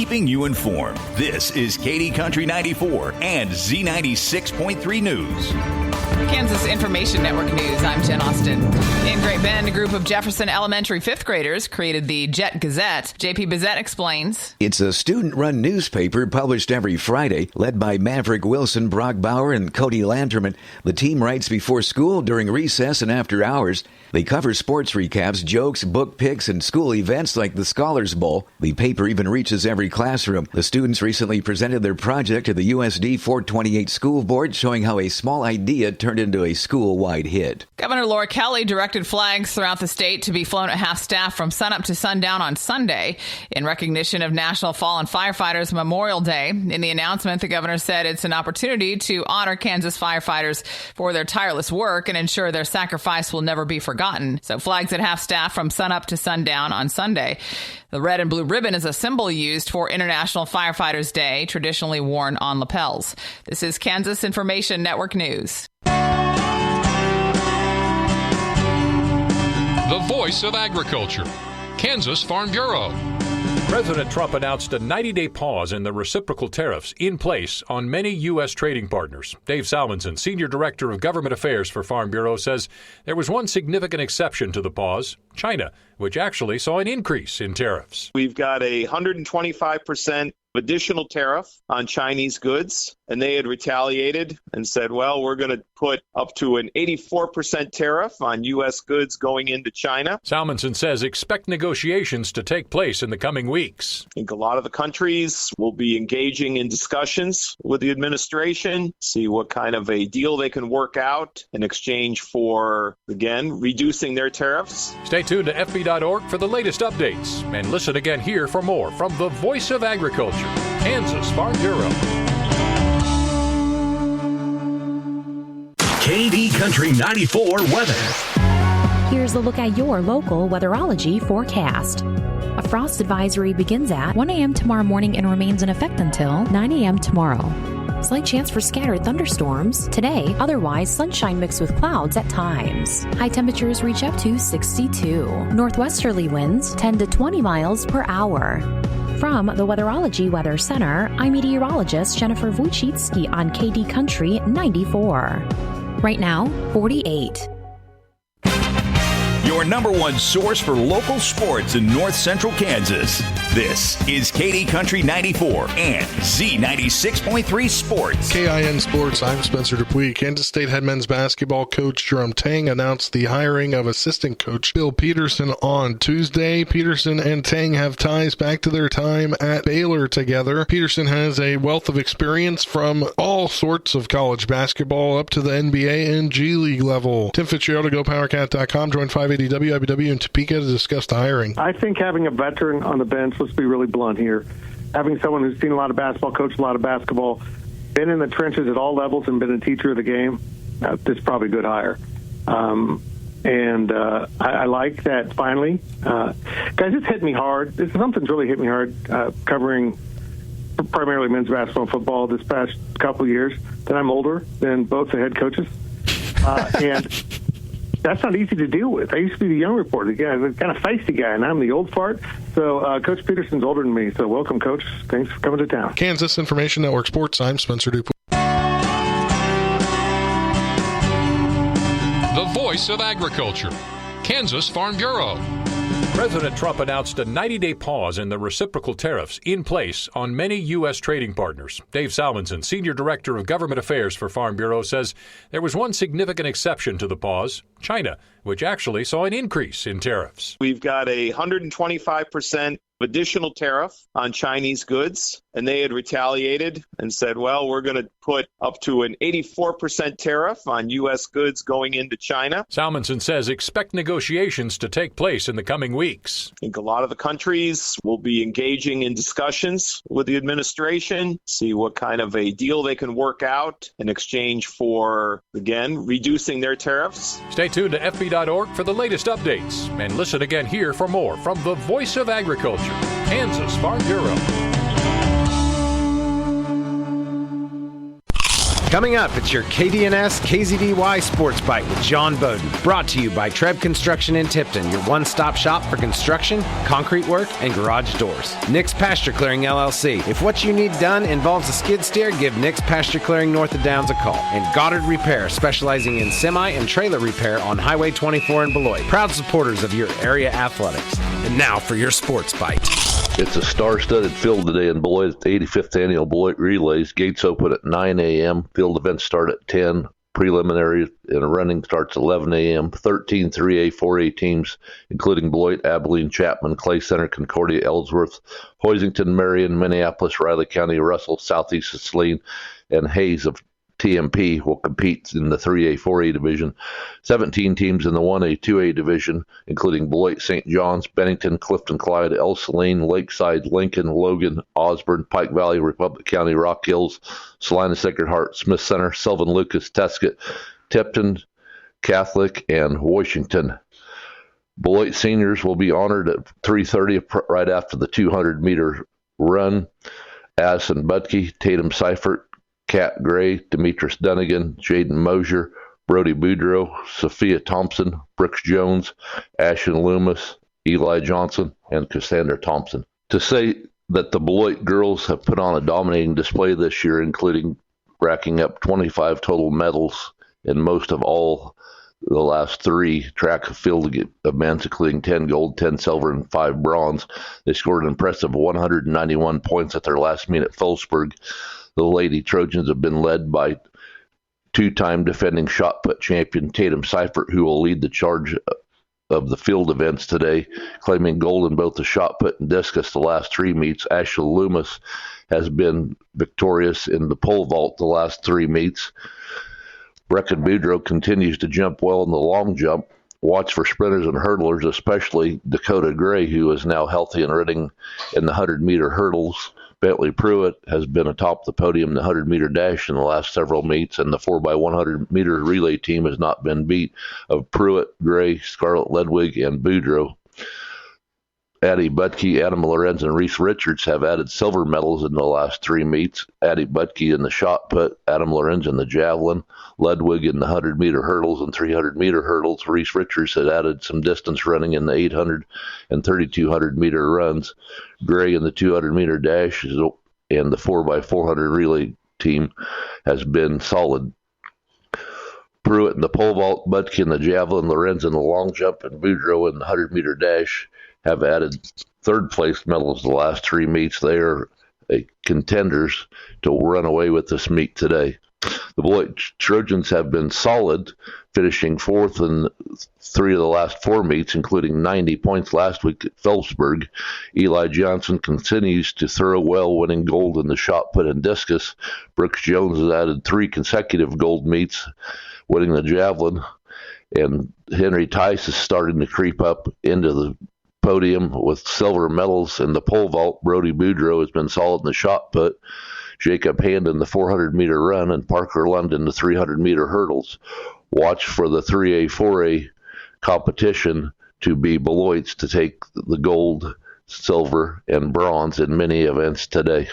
keeping you informed. This is KD Country 94 and Z96.3 News. Kansas Information Network News. I'm Jen Austin. In Great Bend, a group of Jefferson Elementary fifth graders created the Jet Gazette. J.P. Bissett explains. It's a student-run newspaper published every Friday, led by Maverick Wilson, Brock Bauer, and Cody Lanterman. The team writes before school, during recess, and after hours. They cover sports recaps, jokes, book picks, and school events like the Scholars Bowl. The paper even reaches every classroom. The students recently presented their project to the USD 428 School Board, showing how a small idea turned into a school-wide hit. Governor Laura Kelly directed flags throughout the state to be flown at half-staff from sunup to sundown on Sunday in recognition of National Fallen Firefighters Memorial Day. In the announcement, the governor said it's an opportunity to honor Kansas firefighters for their tireless work and ensure their sacrifice will never be forgotten. So flags at half-staff from sunup to sundown on Sunday. The red and blue ribbon is a symbol used for International Firefighters Day, traditionally worn on lapels. This is Kansas Information Network News. The voice of agriculture, Kansas Farm Bureau. President Trump announced a 90-day pause in the reciprocal tariffs in place on many U.S. trading partners. Dave Salmonson, Senior Director of Government Affairs for Farm Bureau, says there was one significant exception to the pause, China, which actually saw an increase in tariffs. We've got a 125% additional tariff on Chinese goods, and they had retaliated and said, well, we're going to put up to an 84% tariff on U.S. goods going into China. Salmonson says expect negotiations to take place in the coming weeks. I think a lot of the countries will be engaging in discussions with the administration, see what kind of a deal they can work out in exchange for, again, reducing their tariffs. Stay tuned to FB.org for the latest updates, and listen again here for more from the Voice of Agriculture, Kansas Farm Bureau. KD Country 94 weather. Here's a look at your local weatherology forecast. A frost advisory begins at 1 a.m. tomorrow morning and remains in effect until 9 a.m. tomorrow. Slight chance for scattered thunderstorms today, otherwise sunshine mixed with clouds at times. High temperatures reach up to 62. Northwesterly winds 10 to 20 miles per hour. From the Weatherology Weather Center, I'm meteorologist Jennifer Wojcicki on KD Country 94. Right now, 48. Your number one source for local sports in North Central Kansas. This is KD Country 94 and Z96.3 Sports. KIN Sports, I'm Spencer Dupuis. Kansas State head men's basketball coach Jerome Tang announced the hiring of assistant coach Bill Peterson on Tuesday. Peterson and Tang have ties back to their time at Baylor together. Peterson has a wealth of experience from all sorts of college basketball up to the NBA and G League level. Tim Fitzgerald, GoPowerCat.com, joined 580 WIBW in Topeka to discuss the hiring. I think having a veteran on the bench, let's be really blunt here, having someone who's seen a lot of basketball, coached a lot of basketball, been in the trenches at all levels and been a teacher of the game, this is probably a good hire. I like that finally. Guys, it's hit me hard. Something's really hit me hard covering primarily men's basketball and football this past couple of years. That I'm older than both the head coaches. And that's not easy to deal with. I used to be the young reporter, the kind of feisty guy, and I'm the old fart. So Coach Peterson's older than me. So welcome, Coach. Thanks for coming to town. Kansas Information Network Sports, I'm Spencer Dupuis. The voice of agriculture, Kansas Farm Bureau. President Trump announced a 90-day pause in the reciprocal tariffs in place on many U.S. trading partners. Dave Salmonson, Senior Director of Government Affairs for Farm Bureau, says there was one significant exception to the pause, China, which actually saw an increase in tariffs. We've got a 125% additional tariff on Chinese goods, and they had retaliated and said, well, we're going to put up to an 84% tariff on U.S. goods going into China. Salmonson says expect negotiations to take place in the coming weeks. I think a lot of the countries will be engaging in discussions with the administration, see what kind of a deal they can work out in exchange for, again, reducing their tariffs. Stay tuned to FB.org for the latest updates, and listen again here for more from the Voice of Agriculture, Kansas Farm Bureau. Coming up, it's your KDNS KZDY Sports Bite with John Bowden. Brought to you by Treb Construction in Tipton, your one-stop shop for construction, concrete work, and garage doors. Nick's Pasture Clearing LLC. If what you need done involves a skid steer, give Nick's Pasture Clearing North of Downs a call. And Goddard Repair, specializing in semi and trailer repair on Highway 24 in Beloit. Proud supporters of your area athletics. And now for your Sports Bite. It's a star-studded field today in Beloit at the 85th Annual Beloit Relays. Gates open at 9 a.m. Field events start at 10. Preliminary and running starts at 11 a.m. 13 3A, 4A teams, including Beloit, Abilene, Chapman, Clay Center, Concordia, Ellsworth, Hoisington, Marion, Minneapolis, Riley County, Russell, Southeast of Saline, and Hayes of TMP will compete in the 3A, 4A division. 17 teams in the 1A, 2A division, including Beloit, St. John's, Bennington, Clifton, Clyde, El Saline, Lakeside, Lincoln, Logan, Osborne, Pike Valley, Republic County, Rock Hills, Salina, Sacred Heart, Smith Center, Sylvan Lucas, Tesket, Tipton, Catholic, and Washington. Beloit seniors will be honored at 3:30 right after the 200-meter run. Addison Butke, Tatum Seifert, Kat Gray, Demetrius Dunnigan, Jaden Mosier, Brody Boudreau, Sophia Thompson, Brooks Jones, Ashton Loomis, Eli Johnson, and Cassandra Thompson. To say that the Beloit girls have put on a dominating display this year, including racking up 25 total medals in most of all the last three track and field events, including 10 gold, 10 silver, and 5 bronze. They scored an impressive 191 points at their last meet at Phillipsburg. The Lady Trojans have been led by two-time defending shot put champion Tatum Seifert, who will lead the charge of the field events today, claiming gold in both the shot put and discus the last three meets. Ashley Loomis has been victorious in the pole vault the last three meets. Brecken Boudreau continues to jump well in the long jump. Watch for sprinters and hurdlers, especially Dakota Gray, who is now healthy and running in the 100-meter hurdles. Bentley Pruitt has been atop the podium in the 100-meter dash in the last several meets, and the 4x100-meter relay team has not been beat of Pruitt, Gray, Scarlett Ledwig, and Boudreau. Addie Butke, Adam Lorenz, and Reese Richards have added silver medals in the last three meets. Addie Butke in the shot put, Adam Lorenz in the javelin, Ledwig in the 100-meter hurdles and 300-meter hurdles. Reese Richards had added some distance running in the 800 and 3,200-meter runs. Gray in the 200-meter dash and the 4x400 relay team has been solid. Pruitt in the pole vault, Butke in the javelin, Lorenz in the long jump, and Boudreau in the 100-meter dash have added third-place medals the last three meets. They are contenders to run away with this meet today. The Beloit Trojans have been solid, finishing fourth in three of the last four meets, including 90 points last week at Phillipsburg. Eli Johnson continues to throw well, winning gold in the shot put and discus. Brooks Jones has added three consecutive gold meets, winning the javelin. And Henry Tice is starting to creep up into the podium with silver medals in the pole vault. Brody Boudreau has been solid in the shot put. Jacob Hand in the 400-meter run, and Parker London the 300-meter hurdles. Watch for the 3A, 4A competition to be Beloit's to take the gold, silver, and bronze in many events today.